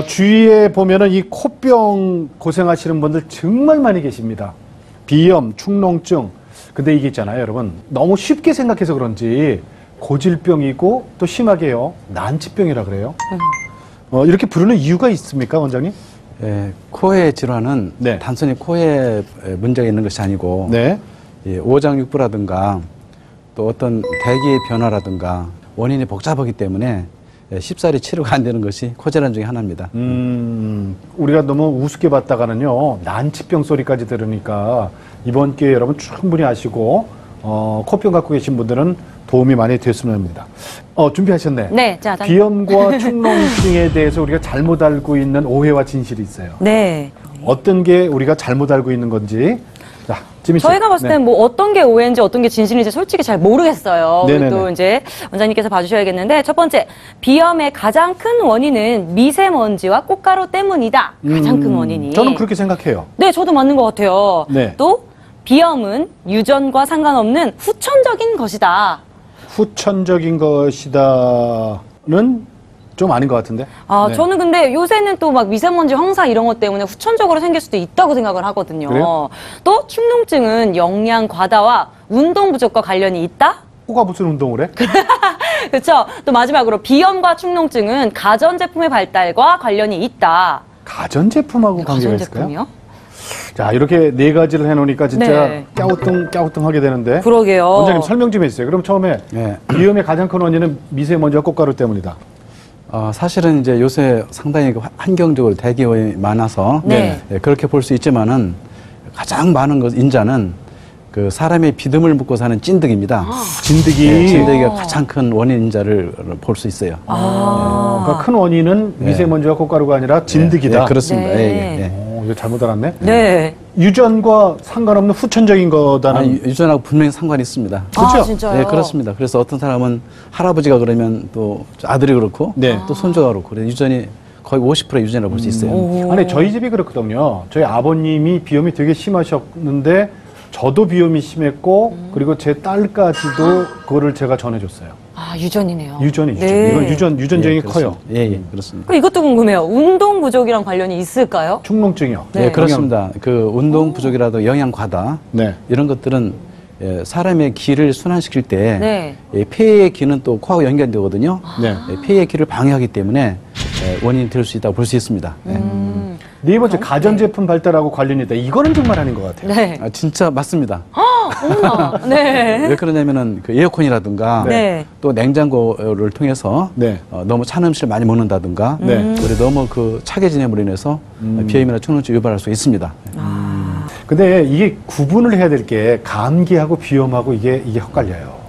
주위에 보면은 이 코병 고생하시는 분들 정말 많이 계십니다. 비염, 축농증. 근데 이게 있잖아요, 여러분. 너무 쉽게 생각해서 그런지 고질병이고 또 심하게요, 난치병이라 그래요. 이렇게 부르는 이유가 있습니까, 원장님? 예, 코의 질환은 네. 단순히 코에 문제가 있는 것이 아니고 네. 예, 오장육부라든가 또 어떤 대기의 변화라든가 원인이 복잡하기 때문에 쉽사리 치료가 안 되는 것이 코질환 중에 하나입니다. 우리가 너무 우습게 봤다가는요, 난치병 소리까지 들으니까 이번 기회에 여러분 충분히 아시고 코병 갖고 계신 분들은 도움이 많이 됐으면 합니다. 준비하셨네. 네, 자, 비염과 축농증에 대해서 우리가 잘못 알고 있는 오해와 진실이 있어요. 네. 어떤 게 우리가 잘못 알고 있는 건지. 자, 지민 씨. 저희가 봤을 땐 뭐 어떤 게 오해인지 어떤 게 진실인지 솔직히 잘 모르겠어요. 네네네. 또 이제 원장님께서 봐주셔야겠는데, 첫 번째, 비염의 가장 큰 원인은 미세먼지와 꽃가루 때문이다. 가장 큰 원인이. 저는 그렇게 생각해요. 네, 저도 맞는 것 같아요. 네. 또 비염은 유전과 상관없는 후천적인 것이다. 후천적인 것이다는 좀 아닌 것 같은데. 네. 저는 근데 요새는 또 막 미세먼지, 황사 이런 것 때문에 후천적으로 생길 수도 있다고 생각을 하거든요. 그래요? 또 축농증은 영양 과다와 운동 부족과 관련이 있다? 코가 무슨 운동을 해? 그렇죠. 또 마지막으로 비염과 축농증은 가전제품의 발달과 관련이 있다. 가전제품하고 관계가 있을까요? 가전제품이요? 자, 이렇게 네 가지를 해놓으니까 진짜 네. 깨우뚱하게 되는데. 그러게요. 원장님 설명 좀 해주세요. 그럼 처음에 네. 비염의 가장 큰 원인은 미세먼지와 꽃가루 때문이다. 사실은 이제 요새 상당히 환경적으로 대기오염이 많아서 네. 예, 그렇게 볼 수 있지만은 가장 많은 인자는 그 사람의 비듬을 묻고 사는 찐득입니다. 진드기. 예, 진드기가 가장 큰 원인 인자를 볼 수 있어요. 그러니까 큰 원인은 네. 미세먼지와 꽃가루가 아니라 진드기다. 예, 그렇습니다. 네. 예, 예. 이거 잘못 알았네. 네. 유전과 상관없는 후천적인 거다는. 유전하고 분명히 상관이 있습니다. 그렇죠? 진짜요? 네, 그렇습니다. 그래서 어떤 사람은 할아버지가 그러면 또 아들이 그렇고 네. 또 손주가 그렇고 그래서 유전이 거의 50% 유전이라고 볼 수 있어요. 아니, 저희 집이 그렇거든요. 저희 아버님이 비염이 되게 심하셨는데 저도 비염이 심했고 그리고 제 딸까지도 그거를 제가 전해줬어요. 유전이네요. 유전이 유전. 네. 이건 유전적이 커요. 예, 예, 그렇습니다. 그럼 이것도 궁금해요. 운동 부족이랑 관련이 있을까요? 축농증이요. 네. 네, 그렇습니다. 그 운동 부족이라도 영양 과다 네. 이런 것들은 사람의 기를 순환시킬 때 네. 폐의 기는 또 코하고 연결되거든요. 네. 폐의 기를 방해하기 때문에 원인이 될 수 있다고 볼 수 있습니다. 네 번째, 가전제품 발달하고 관련이 있다. 이거는 정말 아닌 것 같아요. 네. 진짜 맞습니다. 어머나. 네. 왜 그러냐면은 그 에어컨이라든가 네. 또 냉장고를 통해서 네. 너무 찬 음식을 많이 먹는다든가 네. 우리 너무 그 차게 지냄으로 인해서 비염이나 축농증 유발할 수 있습니다. 근데 이게 구분을 해야 될 게 감기하고 비염하고 이게 헷갈려요.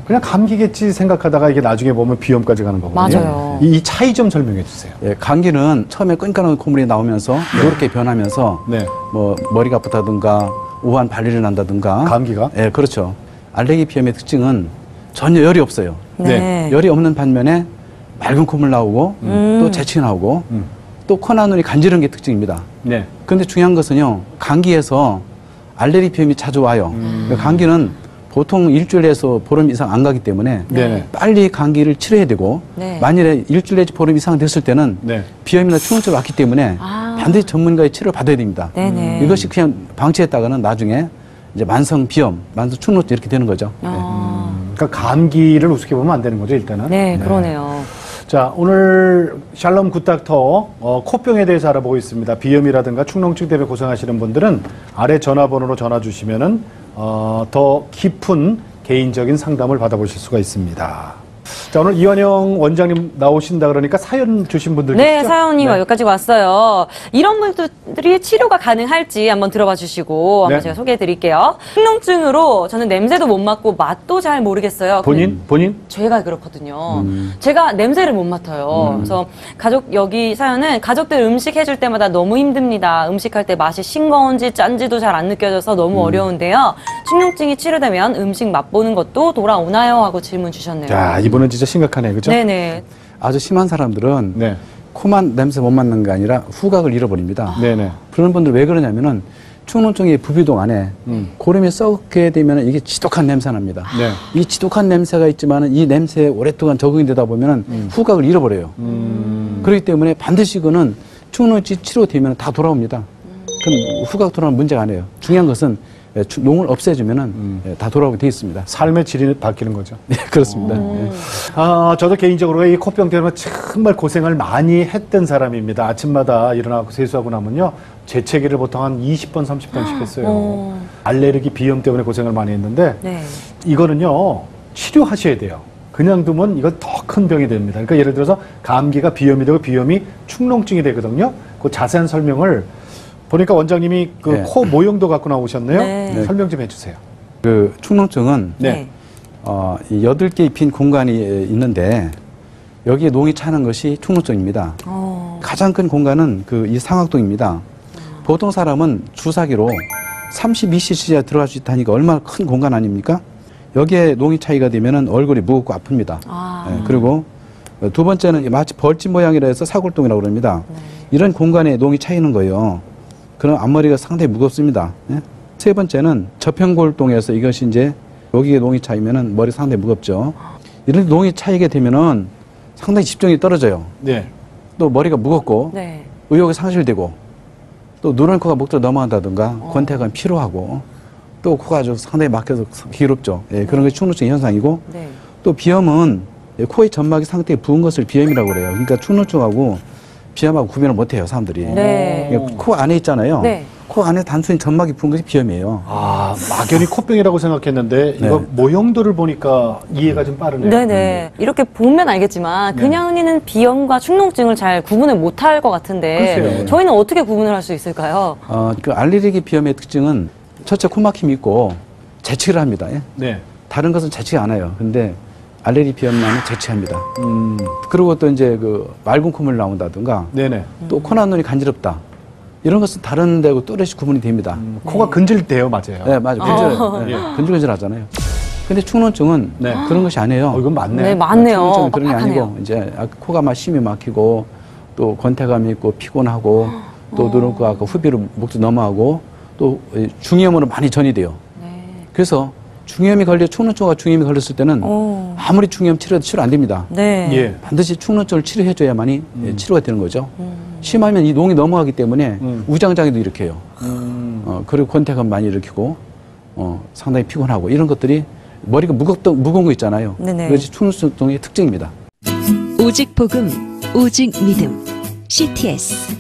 그냥 감기겠지 생각하다가 이게 나중에 보면 비염까지 가는 거거든요. 맞아요. 이 차이 좀 설명해 주세요. 예, 감기는 처음에 끈끈한 콧물이 나오면서 이렇게 변하면서 네. 뭐 머리가 아프다든가 우한 발열이 난다든가 감기가? 예, 그렇죠. 알레르기 비염의 특징은 전혀 열이 없어요. 네. 열이 없는 반면에 맑은 콧물 나오고 또 재채기 나오고 또 코나 눈이 간지러운 게 특징입니다. 네. 그런데 중요한 것은요, 감기에서 알레르기 비염이 자주 와요. 감기는 보통 일주일에서 보름 이상 안 가기 때문에 네. 빨리 감기를 치료해야 되고 네. 만일에 일주일 내지 보름 이상 됐을 때는 네. 비염이나 축농증이 왔기 때문에 반드시 전문가의 치료를 받아야 됩니다. 네네. 이것이 그냥 방치했다가는 나중에 이제 만성 비염, 만성 축농증 이렇게 되는 거죠. 그러니까 감기를 우습게 보면 안 되는 거죠, 일단은. 네, 그러네요. 자, 오늘 샬롬 굿닥터 코병에 대해서 알아보고 있습니다. 비염이라든가 축농증 때문에 고생하시는 분들은 아래 전화번호로 전화 주시면은 더 깊은 개인적인 상담을 받아보실 수가 있습니다. 자, 오늘 이완영 원장님 나오신다 그러니까 사연 주신 분들 네, 계시죠? 사연이 네. 여기까지 왔어요. 이런 분들이 치료가 가능할지 한번 들어봐 주시고 한번 네. 제가 소개해 드릴게요. 축농증으로 저는 냄새도 못 맡고 맛도 잘 모르겠어요. 본인? 제가 그렇거든요. 제가 냄새를 못 맡아요. 그래서 여기 사연은 가족들 음식 해줄 때마다 너무 힘듭니다. 음식할 때 맛이 싱거운지 짠지도 잘 안 느껴져서 너무 어려운데요. 축농증이 치료되면 음식 맛보는 것도 돌아오나요? 하고 질문 주셨네요. 자, 이분은 진짜 심각하네, 그죠? 네네. 아주 심한 사람들은 네. 코만 냄새 못 맡는 게 아니라 후각을 잃어버립니다. 네네. 그런 분들 왜 그러냐면은 축농증의 부비동 안에 고름이 썩게 되면 이게 지독한 냄새 납니다. 네. 이 지독한 냄새가 있지만은 이 냄새에 오랫동안 적응이 되다 보면은 후각을 잃어버려요. 그렇기 때문에 반드시 이거는 축농증 치료되면 다 돌아옵니다. 그럼 후각 돌아오는 문제가 아니에요. 중요한 것은 농을 없애주면은 다 돌아오게 돼 있습니다. 삶의 질이 바뀌는 거죠. 네, 그렇습니다. 예. 저도 개인적으로 이 코병 때문에 정말 고생을 많이 했던 사람입니다. 아침마다 일어나고 세수하고 나면요. 재채기를 보통 한 20번, 30번씩 했어요. 알레르기, 비염 때문에 고생을 많이 했는데 네. 이거는요. 치료하셔야 돼요. 그냥 두면 이거 더 큰 병이 됩니다. 그러니까 예를 들어서 감기가 비염이 되고 비염이 축농증이 되거든요. 그 자세한 설명을 보니까 원장님이 그 네. 코 모형도 갖고 나오셨네요. 네. 설명 좀 해주세요. 그 축농증은 네. 이 8개의 빈 공간이 있는데 여기에 농이 차는 것이 축농증입니다. 가장 큰 공간은 이 상악동입니다. 보통 사람은 주사기로 32cc가 들어갈 수 있다니까 얼마나 큰 공간 아닙니까? 여기에 농이 차이가 되면은 얼굴이 무겁고 아픕니다. 예, 그리고 두 번째는 마치 벌집 모양이라 해서 사골동이라고 그럽니다. 이런 공간에 농이 차이는 거예요. 그럼 앞머리가 상당히 무겁습니다. 예? 세 번째는 저평골동에서 이것이 이제 여기에 농이 차이면은 머리 상당히 무겁죠. 이런 농이 차이게 되면은 상당히 집중이 떨어져요. 네. 또 머리가 무겁고 네. 의욕이 상실되고 또 누런 코가 목젖 넘어간다든가 권태가 피로하고 또 코가 아주 상당히 막혀서 괴롭죠. 예, 그런 것이 축농증 현상이고 네. 또 비염은 코의 점막이 상태에 부은 것을 비염이라고 그래요. 그러니까 축농증하고 비염하고 구별을 못해요, 사람들이. 네. 그러니까 코 안에 있잖아요. 네. 코 안에 단순히 점막이 부은 것이 비염이에요. 막연히 코병이라고 생각했는데 이거 네. 모형도를 보니까 이해가 좀 빠르네요. 네네. 이렇게 보면 알겠지만 그냥 흔히는 비염과 축농증을 잘 구분을 못할 것 같은데 글쎄요. 저희는 어떻게 구분을 할 수 있을까요? 그 알레르기 비염의 특징은 첫째 코막힘이 있고 재채기를 합니다. 예? 네. 다른 것은 재채기 안 해요. 근데 알레르기 비염만은 재채합니다. 그리고 또 이제 맑은 콧물 나온다든가 네네. 또 코나 눈이 간지럽다. 이런 것은 다른 데고 또렷이 구분이 됩니다. 코가 근질대요, 맞아요. 네, 맞아요. 근질근질 하잖아요. 근데 축농증은 네. 그런 것이 아니에요. 이건 맞네. 네, 맞네요. 축농증은 그런 게 빡빡하네요. 아니고 이제 코가 막 심이 막히고 또 권태감이 있고 피곤하고 또 누런코가 후비로 목도 넘어가고 또 중이염으로 많이 전이 돼요. 그래서 중이염이 축농증과 중이염이 걸렸을 때는 아무리 중이염 치료해도 치료 안 됩니다. 네. 예. 반드시 축농증을 치료해줘야만이 치료가 되는 거죠. 심하면 이 농이 넘어가기 때문에 우장장애도 일으켜요. 그리고 권태감 많이 일으키고 상당히 피곤하고 이런 것들이 머리가 무거운 거 있잖아요. 네네. 그것이 축농증의 특징입니다. 오직 복음, 오직 믿음. CTS